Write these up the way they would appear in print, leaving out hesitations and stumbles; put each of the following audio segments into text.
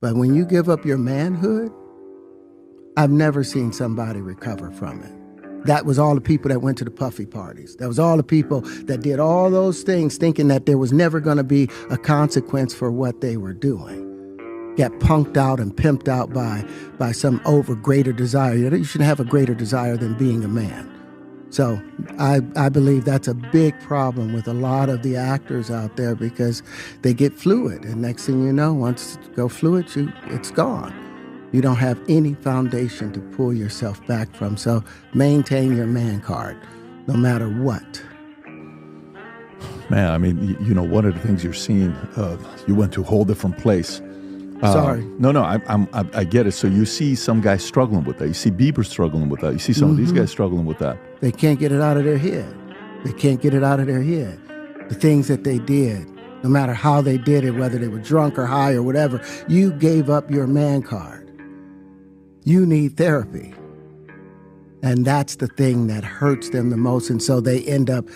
But when you give up your manhood, I've never seen somebody recover from it. That was all the people that went to the puffy parties. That was all the people that did all those things thinking that there was never going to be a consequence for what they were doing. Get punked out and pimped out by some greater desire. You shouldn't have a greater desire than being a man. So I believe that's a big problem with a lot of the actors out there because they get fluid. And next thing you know, once you go fluid, it's gone. You don't have any foundation to pull yourself back from. So maintain your man card, no matter what. Man, I mean, one of the things you're seeing, you went to a whole different place. Sorry. No, I get it. So you see some guys struggling with that. You see Bieber struggling with that. You see some of these guys struggling with that. They can't get it out of their head. They can't get it out of their head. The things that they did, no matter how they did it, whether they were drunk or high or whatever, you gave up your man card. You need therapy. And that's the thing that hurts them the most. And so they end up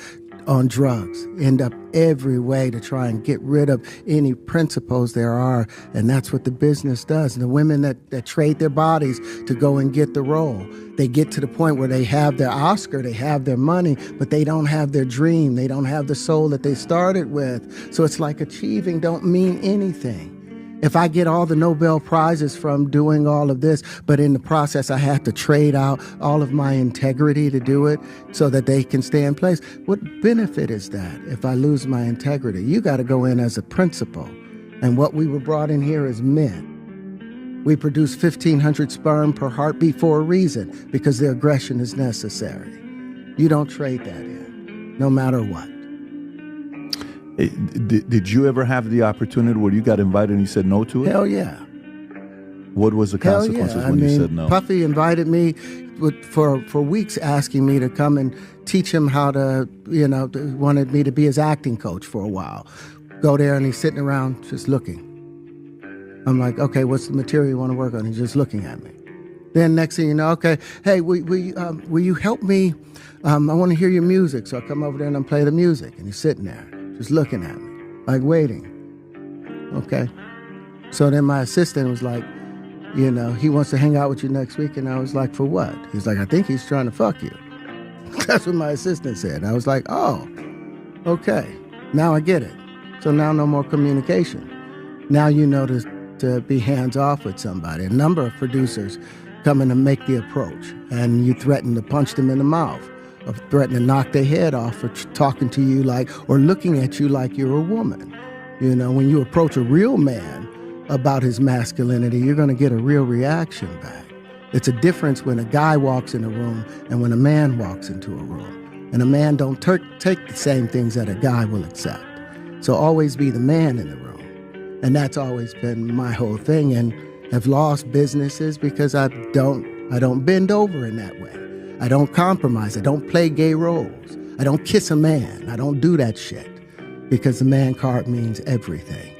on drugs, end up every way to try and get rid of any principles there are. And that's what the business does. And the women that trade their bodies to go and get the role, they get to the point where they have their Oscar, they have their money, but they don't have their dream. They don't have the soul that they started with. So it's like achieving don't mean anything. If I get all the Nobel Prizes from doing all of this, but in the process I have to trade out all of my integrity to do it so that they can stay in place, what benefit is that if I lose my integrity? You got to go in as a principal. And what we were brought in here as men. We produce 1,500 sperm per heartbeat for a reason, because the aggression is necessary. You don't trade that in, no matter what. Did you ever have the opportunity where you got invited and you said no to it? Hell yeah. What was the consequences when you said no? Puffy invited me for weeks, asking me to come and teach him how to, wanted me to be his acting coach for a while. Go there and he's sitting around just looking. I'm like, okay, what's the material you want to work on? He's just looking at me. Then next thing you know, okay, hey, will you help me? I want to hear your music. So I come over there and I play the music. And he's sitting there, just looking at me, like waiting. Okay. So then my assistant was like, he wants to hang out with you next week. And I was like, for what? He's like, I think he's trying to fuck you. That's what my assistant said. And I was like, oh, okay. Now I get it. So now no more communication. Now you know to be hands off with somebody. A number of producers come in and make the approach. And you threaten to punch them in the mouth, or threaten to knock their head off for talking to you or looking at you like you're a woman. When you approach a real man about his masculinity, you're going to get a real reaction back. It's a difference when a guy walks in a room and when a man walks into a room. And a man don't take the same things that a guy will accept. So always be the man in the room. And that's always been my whole thing. And I've lost businesses because I don't bend over in that way. I don't compromise. I don't play gay roles. I don't kiss a man. I don't do that shit because the man card means everything.